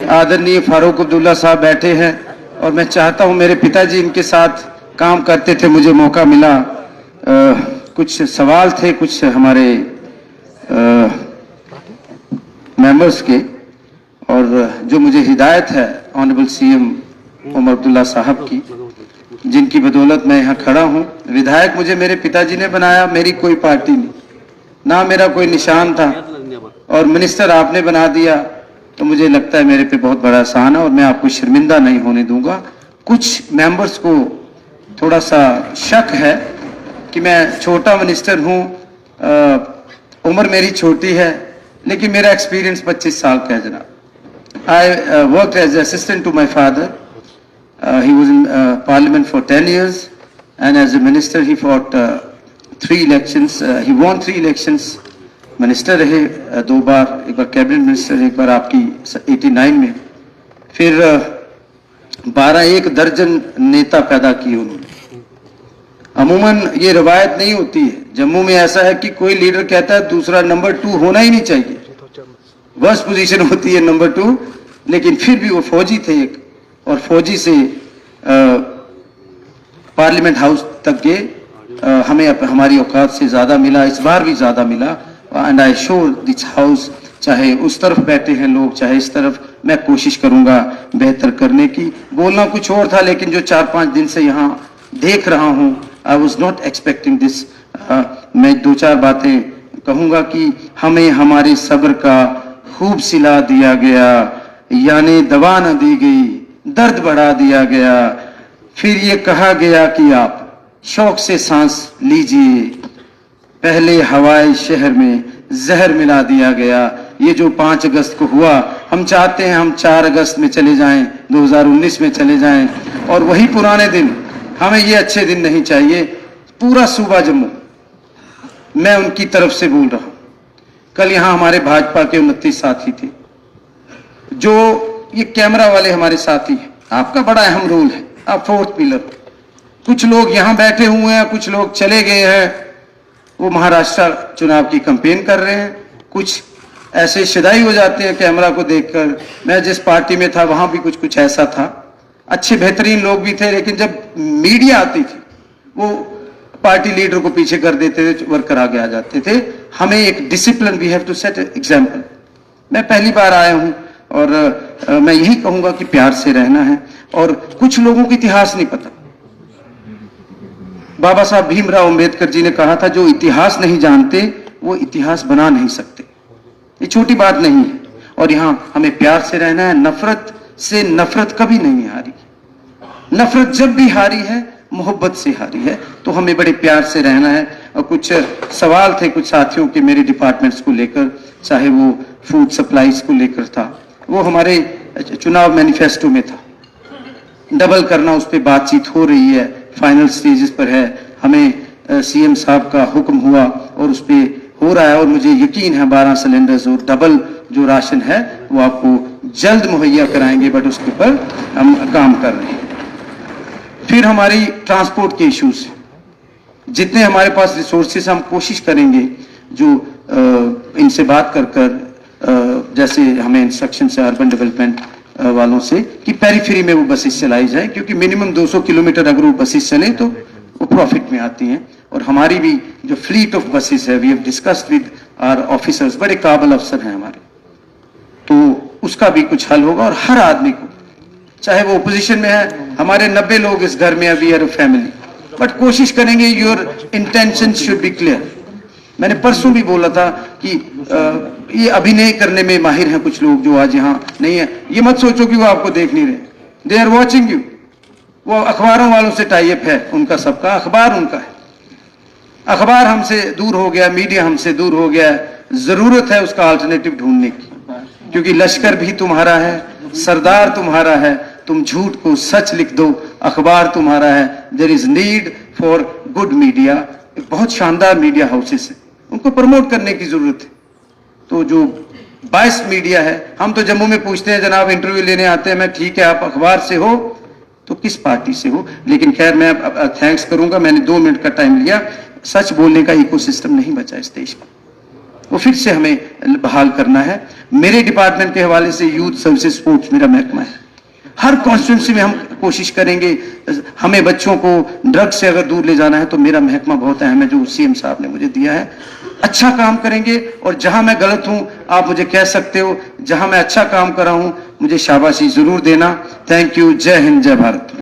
आदरणीय फारूक अब्दुल्ला साहब बैठे हैं और मैं चाहता हूं, मेरे पिताजी इनके साथ काम करते थे, मुझे मौका मिला। कुछ सवाल थे कुछ हमारे मेंबर्स के, और जो मुझे हिदायत है ऑनरेबल सीएम उमर अब्दुल्ला साहब की, जिनकी बदौलत मैं यहाँ खड़ा हूँ। विधायक मुझे मेरे पिताजी ने बनाया, मेरी कोई पार्टी नहीं, ना मेरा कोई निशान था, और मिनिस्टर आपने बना दिया, तो मुझे लगता है मेरे पे बहुत बड़ा एहसान है और मैं आपको शर्मिंदा नहीं होने दूंगा। कुछ मेंबर्स को थोड़ा सा शक है कि मैं छोटा मिनिस्टर हूँ, उम्र मेरी छोटी है, लेकिन मेरा एक्सपीरियंस 25 साल का है जनाब। I worked as assistant to my father, he was in parliament for 10 years and as a minister he fought 3 elections, he won 3 elections, minister रहे 2 बार, एक बार कैबिनेट मिनिस्टर, एक बार आपकी 89 में, फिर 12-1 दर्जन नेता पैदा किए उन्होंने। अमूमन ये रवायत नहीं होती है, जम्मू में ऐसा है कि कोई लीडर कहता है दूसरा नंबर 2 होना ही नहीं चाहिए, वर्स्ट पोजीशन होती है नंबर 2, लेकिन फिर भी वो फौजी थे एक, और फौजी से पार्लियामेंट हाउस तक गए। हमें हमारी औकात से ज्यादा मिला, इस बार भी ज्यादा मिला, and I sure this house, चाहे उस तरफ बैठे हैं लोग चाहे इस तरफ, मैं कोशिश करूंगा बेहतर करने की। बोलना कुछ और था, लेकिन जो 4-5 दिन से यहाँ देख रहा हूँ, I was not expecting this. मैं 2-4 बातें कहूंगा कि हमें हमारे सब्र का खूब सिला दिया गया, यानी दवा न दी गई, दर्द बढ़ा दिया गया, फिर ये कहा गया कि आप शौक से सांस लीजिए, पहले हवाए शहर में जहर मिला दिया गया। ये जो 5 अगस्त को हुआ, हम चाहते हैं हम 4 अगस्त में चले जाएं, 2019 में चले जाएं, और वही पुराने दिन, हमें ये अच्छे दिन नहीं चाहिए। पूरा सूबा जम्मू, मैं उनकी तरफ से बोल रहा हूं। कल यहां हमारे भाजपा के 29 साथी थे, जो ये कैमरा वाले हमारे साथी हैं, आपका बड़ा अहम रोल है, आप 4th पिलर। कुछ लोग यहां बैठे हुए हैं, कुछ लोग चले गए हैं, वो महाराष्ट्र चुनाव की कैंपेन कर रहे हैं, कुछ ऐसे शिदाई हो जाते हैं कैमरा को देखकर। मैं जिस पार्टी में था वहां भी कुछ ऐसा था, अच्छे बेहतरीन लोग भी थे, लेकिन जब मीडिया आती थी वो पार्टी लीडर को पीछे कर देते थे, वर्कर आगे आ जाते थे। हमें एक discipline, we have to set example. मैं पहली बार आया हूं और मैं यही कहूंगा कि प्यार से रहना है, और कुछ लोगों को इतिहास नहीं पता। बाबा साहब भीमराव अंबेडकर जी ने कहा था, जो इतिहास नहीं जानते वो इतिहास बना नहीं सकते। ये छोटी बात नहीं है, और यहां हमें प्यार से रहना है। नफरत से नफरत कभी नहीं हारी, नफरत जब भी हारी है मोहब्बत से हारी है, तो हमें बड़े प्यार से रहना है। और कुछ सवाल थे कुछ साथियों के मेरे डिपार्टमेंट्स को लेकर, चाहे वो फूड सप्लाईज को लेकर था, वो हमारे चुनाव मैनिफेस्टो में था, डबल करना, उस पर बातचीत हो रही है, फाइनल स्टेजेस पर है। हमें सीएम साहब का हुक्म हुआ और उस पर हो रहा है, और मुझे यकीन है 12 सिलेंडर्स और डबल जो राशन है वो आपको जल्द मुहैया कराएंगे, बट उसके ऊपर हम काम कर रहे हैं। फिर हमारी ट्रांसपोर्ट के इश्यूज, जितने हमारे पास रिसोर्सेस, हम कोशिश करेंगे जो इनसे बात कर जैसे हमें इंस्ट्रक्शन से अर्बन डेवलपमेंट वालों से कि पेरीफेरी में वो बसेस चलाई जाए, क्योंकि मिनिमम 200 किलोमीटर अगर वो बसेस चले तो वो प्रॉफिट में आती हैं। और हमारी भी जो फ्लीट ऑफ बसेस है, we have discussed with our officers, बड़े काबिल अफसर हैं हमारे, तो उसका भी कुछ हल होगा। और हर आदमी को, चाहे वो ओपोजिशन में है, हमारे 90 लोग इस घर में, we are a family, but कोशिश करेंगे your intention should be clear. मैंने परसों भी बोला था कि ये अभिनय करने में माहिर हैं कुछ लोग जो आज यहाँ नहीं है। ये मत सोचो कि वो आपको देख नहीं रहे, दे आर वॉचिंग यू। वो अखबारों वालों से टाई अप है उनका, सबका अखबार उनका है। अखबार हमसे दूर हो गया, मीडिया हमसे दूर हो गया, जरूरत है उसका अल्टरनेटिव ढूंढने की, क्योंकि लश्कर भी तुम्हारा है, सरदार तुम्हारा है, तुम झूठ को सच लिख दो, अखबार तुम्हारा है। There is need for good media. बहुत शानदार मीडिया हाउसेस है, उनको प्रमोट करने की जरूरत है। तो जो 22 मीडिया है, हम तो जम्मू में पूछते हैं जनाब, इंटरव्यू लेने आते हैं, मैं ठीक है आप अखबार से हो तो किस पार्टी से हो, लेकिन खैर मैं थैंक्स करूंगा, मैंने 2 मिनट का टाइम लिया। सच बोलने का इकोसिस्टम नहीं बचा इस देश में, वो फिर से हमें बहाल करना है। मेरे डिपार्टमेंट के हवाले से यूथ सर्विसेज स्पोर्ट्स मेरा महकमा है। हर कॉन्स्टिट्यूंसी में हम कोशिश करेंगे। हमें बच्चों को ड्रग्स से अगर दूर ले जाना है तो मेरा महकमा बहुत अहम है जो सीएम साहब ने मुझे दिया है। अच्छा काम करेंगे और जहां मैं गलत हूं आप मुझे कह सकते हो, जहां मैं अच्छा काम कर रहा हूं मुझे शाबाशी जरूर देना। Thank you. जय हिंद, जय भारत।